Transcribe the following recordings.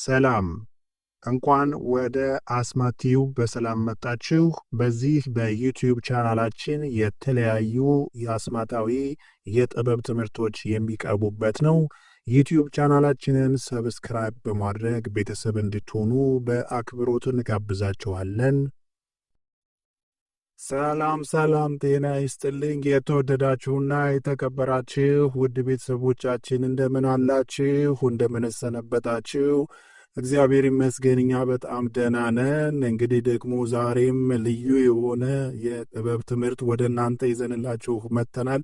ሰላም እንኳን ወደ አስማት ቲዩብ በሰላም መጣችሁ። በዚህ በዩቲዩብ ቻናላችን የተለያዩ የአስማታዊ የጥበብ ትምህርቶች የሚቀርቡበት ነው። ዩቲዩብ ቻናላችንን ሰብስክራይብ በማድረግ ቤተሰብ እንድትሆኑ በአክብሮት እንጋብዛችኋለን። ሰላም ጤና ይስጥልኝ። የተወደዳችሁና የተከበራችሁ ውድ ቤተሰቦቻችን እንደምን አላችሁ? እንደምን ሰነበታችሁ? እግዚአብሔር ይመስገን እኛ በጣም ደህና ነን። እንግዲህ ደግሞ ዛሬም ልዩ የሆነ የጥበብ ትምህርት ወደ እናንተ ይዘንላችሁ መጥተናል።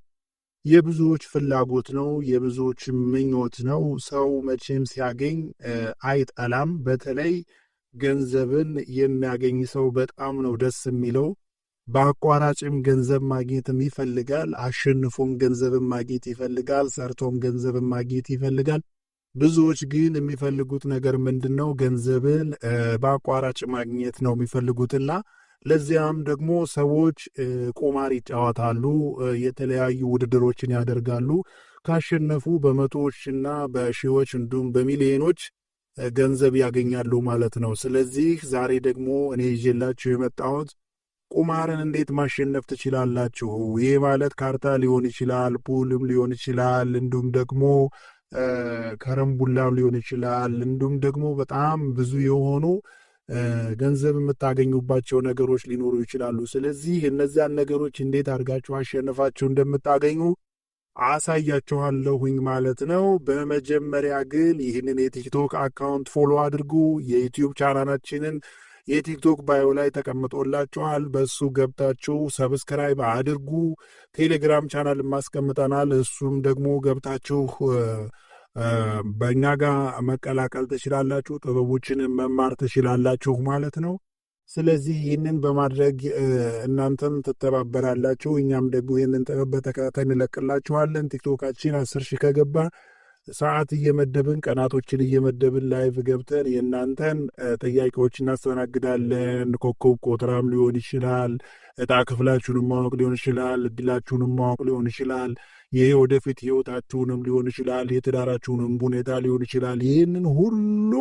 የብዙዎች ፍላጎት ነው፣ የብዙዎች ምኞት ነው። ሰው መቼም ሲያገኝ አይጠላም። በተለይ ገንዘብን የሚያገኝ ሰው በጣም ነው ደስ የሚለው። በአቋራጭም ገንዘብ ማግኘትም ይፈልጋል። አሸንፎም ገንዘብን ማግኘት ይፈልጋል። ሰርቶም ገንዘብን ማግኘት ይፈልጋል። ብዙዎች ግን የሚፈልጉት ነገር ምንድነው? ገንዘብን በአቋራጭ ማግኘት ነው የሚፈልጉትና ለዚያም ደግሞ ሰዎች ቁማር ይጫወታሉ፣ የተለያዩ ውድድሮችን ያደርጋሉ። ካሸነፉ በመቶዎችና በሺዎች እንዲሁም በሚሊዮኖች ገንዘብ ያገኛሉ ማለት ነው። ስለዚህ ዛሬ ደግሞ እኔ ይዤላችሁ የመጣሁት ቁማርን እንዴት ማሸነፍ ትችላላችሁ? ይህ ማለት ካርታ ሊሆን ይችላል፣ ፑልም ሊሆን ይችላል፣ እንዲሁም ደግሞ ከረምቡላም ሊሆን ይችላል። እንዲሁም ደግሞ በጣም ብዙ የሆኑ ገንዘብ የምታገኙባቸው ነገሮች ሊኖሩ ይችላሉ። ስለዚህ እነዚያን ነገሮች እንዴት አድርጋችሁ አሸንፋችሁ እንደምታገኙ አሳያችኋለሁኝ ማለት ነው። በመጀመሪያ ግን ይህንን የቲክቶክ አካውንት ፎሎ አድርጉ። የዩቲዩብ ቻናላችንን የቲክቶክ ባዮ ላይ ተቀምጦላችኋል። በሱ ገብታችሁ ሰብስክራይብ አድርጉ። ቴሌግራም ቻናል ማስቀምጠናል። እሱም ደግሞ ገብታችሁ በእኛ ጋር መቀላቀል ትችላላችሁ። ጥበቦችን መማር ትችላላችሁ ማለት ነው። ስለዚህ ይህንን በማድረግ እናንተም ትተባበራላችሁ፣ እኛም ደግሞ ይህንን ጥበብ በተከታታይ እንለቅላችኋለን። ቲክቶካችን 10 ሺህ ከገባ ሰዓት እየመደብን ቀናቶችን እየመደብን ላይቭ ገብተን የእናንተን ጥያቄዎች እናስተናግዳለን። ኮከብ ቆጥራም ሊሆን ይችላል፣ እጣ ክፍላችሁንም ማወቅ ሊሆን ይችላል፣ እድላችሁንም ማወቅ ሊሆን ይችላል፣ ይሄ ወደፊት ህይወታችሁንም ሊሆን ይችላል፣ የትዳራችሁንም ሁኔታ ሊሆን ይችላል። ይህንን ሁሉ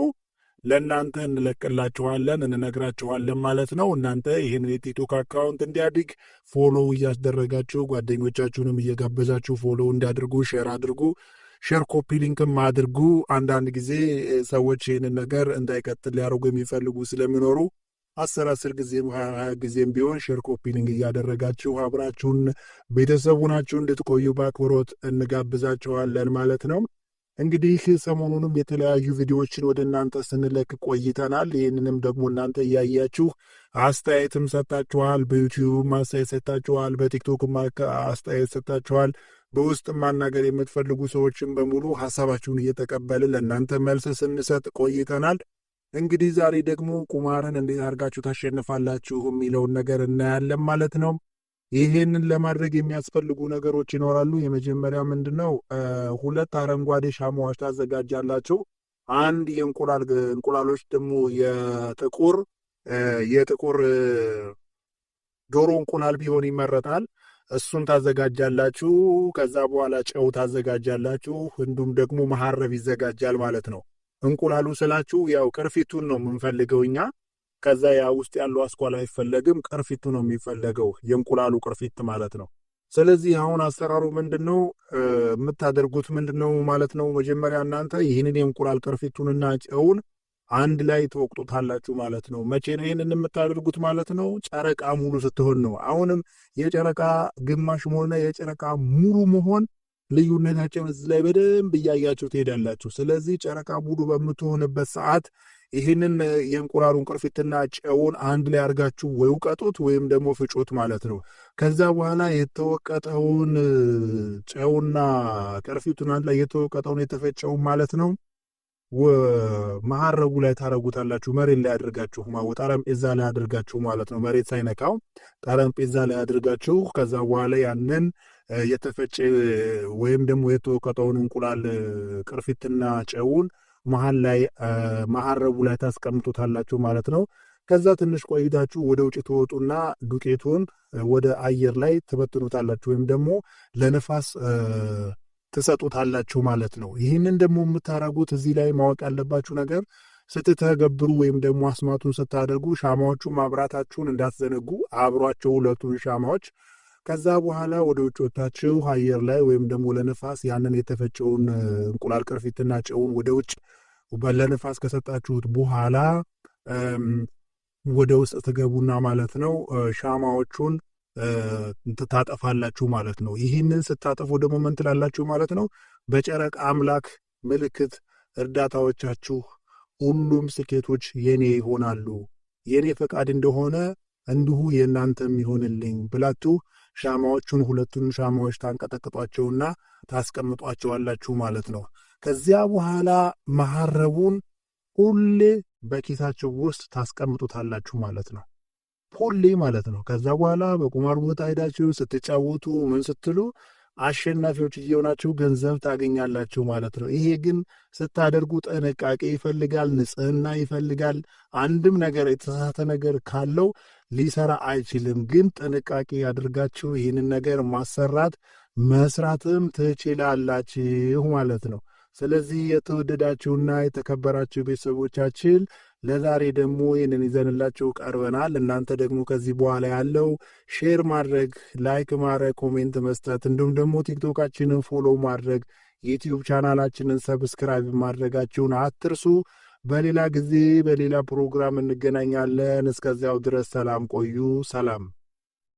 ለእናንተ እንለቅላችኋለን፣ እንነግራችኋለን ማለት ነው። እናንተ ይህን የቲክቶክ አካውንት እንዲያድግ ፎሎ እያስደረጋችሁ ጓደኞቻችሁንም እየጋበዛችሁ ፎሎ እንዲያድርጉ ሼር አድርጉ። ሼር ኮፒ ሊንክም አድርጉ። አንዳንድ ጊዜ ሰዎች ይህንን ነገር እንዳይቀጥል ሊያደርጉ የሚፈልጉ ስለሚኖሩ 10 ጊዜም 20 ጊዜም ቢሆን ሼር ኮፒ ሊንክ እያደረጋችሁ አብራችሁን ቤተሰቡ ናችሁ እንድትቆዩ በአክብሮት እንጋብዛችኋለን ማለት ነው። እንግዲህ ሰሞኑንም የተለያዩ ቪዲዮዎችን ወደ እናንተ ስንለቅ ቆይተናል። ይህንንም ደግሞ እናንተ እያያችሁ አስተያየትም ሰጥታችኋል። በዩቲዩብ አስተያየት ሰጥታችኋል። በቲክቶክም አስተያየት ሰጥታችኋል። በውስጥ ማናገር የምትፈልጉ ሰዎችን በሙሉ ሀሳባችሁን እየተቀበልን ለእናንተ መልስ ስንሰጥ ቆይተናል። እንግዲህ ዛሬ ደግሞ ቁማርን እንዴት አድርጋችሁ ታሸንፋላችሁ የሚለውን ነገር እናያለን ማለት ነው። ይህንን ለማድረግ የሚያስፈልጉ ነገሮች ይኖራሉ። የመጀመሪያ ምንድነው? 2 አረንጓዴ ሻማዎች ታዘጋጃላችሁ። አንድ እንቁላሎች ደግሞ የጥቁር ዶሮ እንቁላል ቢሆን ይመረጣል። እሱን ታዘጋጃላችሁ። ከዛ በኋላ ጨው ታዘጋጃላችሁ። እንዲሁም ደግሞ መሐረብ ይዘጋጃል ማለት ነው። እንቁላሉ ስላችሁ ያው ቅርፊቱን ነው የምንፈልገው እኛ። ከዛ ያ ውስጥ ያለው አስኳል አይፈለግም፣ ቅርፊቱ ነው የሚፈለገው፣ የእንቁላሉ ቅርፊት ማለት ነው። ስለዚህ አሁን አሰራሩ ምንድነው? የምታደርጉት ምንድነው ማለት ነው? መጀመሪያ እናንተ ይህንን የእንቁላል ቅርፊቱንና ጨውን አንድ ላይ ተወቅጡታላችሁ ማለት ነው። መቼ ነው ይህንን የምታደርጉት ማለት ነው? ጨረቃ ሙሉ ስትሆን ነው። አሁንም የጨረቃ ግማሽ መሆንና የጨረቃ ሙሉ መሆን ልዩነታቸውን እዚህ ላይ በደንብ እያያችሁ ትሄዳላችሁ። ስለዚህ ጨረቃ ሙሉ በምትሆንበት ሰዓት ይህንን የእንቁላሉን ቅርፊትና ጨውን አንድ ላይ አድርጋችሁ ወይ ውቀጡት ወይም ደግሞ ፍጩት ማለት ነው። ከዛ በኋላ የተወቀጠውን ጨውና ቅርፊቱን አንድ ላይ የተወቀጠውን የተፈጨውን ማለት ነው መሐረቡ ላይ ታረጉታላችሁ። መሬት ላይ አድርጋችሁ ጠረጴዛ ላይ አድርጋችሁ ማለት ነው። መሬት ሳይነካው ጠረጴዛ ላይ አድርጋችሁ ከዛ በኋላ ያንን የተፈጨ ወይም ደግሞ የተወቀጠውን እንቁላል ቅርፊትና ጨውን መሃል ላይ መሐረቡ ላይ ታስቀምጡታላችሁ ማለት ነው። ከዛ ትንሽ ቆይታችሁ ወደ ውጭ ትወጡና ዱቄቱን ወደ አየር ላይ ትበትኑታላችሁ ወይም ደግሞ ለነፋስ ትሰጡታላችሁ ማለት ነው። ይህንን ደግሞ የምታረጉት እዚህ ላይ ማወቅ ያለባችሁ ነገር ስትተገብሩ ወይም ደግሞ አስማቱን ስታደርጉ ሻማዎቹ ማብራታችሁን እንዳትዘነጉ፣ አብሯቸው ሁለቱን ሻማዎች። ከዛ በኋላ ወደ ውጭ ወጥታችሁ አየር ላይ ወይም ደግሞ ለነፋስ ያንን የተፈጨውን እንቁላል ቅርፊትና ጨውን ወደ ውጭ ለነፋስ ከሰጣችሁት በኋላ ወደ ውስጥ ትገቡና ማለት ነው ሻማዎቹን ታጠፋላችሁ ማለት ነው። ይህንን ስታጠፉ ደግሞ ምን ትላላችሁ ማለት ነው? በጨረቃ አምላክ ምልክት እርዳታዎቻችሁ ሁሉም ስኬቶች የኔ ይሆናሉ፣ የኔ ፈቃድ እንደሆነ እንዲሁ የእናንተም ይሆንልኝ ብላችሁ ሻማዎቹን ሁለቱን ሻማዎች ታንቀጠቅጧቸውና ታስቀምጧቸዋላችሁ ማለት ነው። ከዚያ በኋላ መሐረቡን ሁሌ በኪሳችሁ ውስጥ ታስቀምጡታላችሁ ማለት ነው። ሁሌ ማለት ነው። ከዛ በኋላ በቁማር ቦታ ሄዳችሁ ስትጫወቱ ምን ስትሉ አሸናፊዎች እየሆናችሁ ገንዘብ ታገኛላችሁ ማለት ነው። ይሄ ግን ስታደርጉ ጥንቃቄ ይፈልጋል፣ ንጽህና ይፈልጋል። አንድም ነገር የተሳሳተ ነገር ካለው ሊሰራ አይችልም። ግን ጥንቃቄ ያድርጋችሁ ይህንን ነገር መስራትም ትችላላችሁ ማለት ነው። ስለዚህ የተወደዳችሁና የተከበራችሁ ቤተሰቦቻችን ለዛሬ ደግሞ ይህንን ይዘንላችሁ ቀርበናል። እናንተ ደግሞ ከዚህ በኋላ ያለው ሼር ማድረግ፣ ላይክ ማድረግ፣ ኮሜንት መስጠት እንዲሁም ደግሞ ቲክቶካችንን ፎሎ ማድረግ፣ ዩቲዩብ ቻናላችንን ሰብስክራይብ ማድረጋችሁን አትርሱ። በሌላ ጊዜ በሌላ ፕሮግራም እንገናኛለን። እስከዚያው ድረስ ሰላም ቆዩ። ሰላም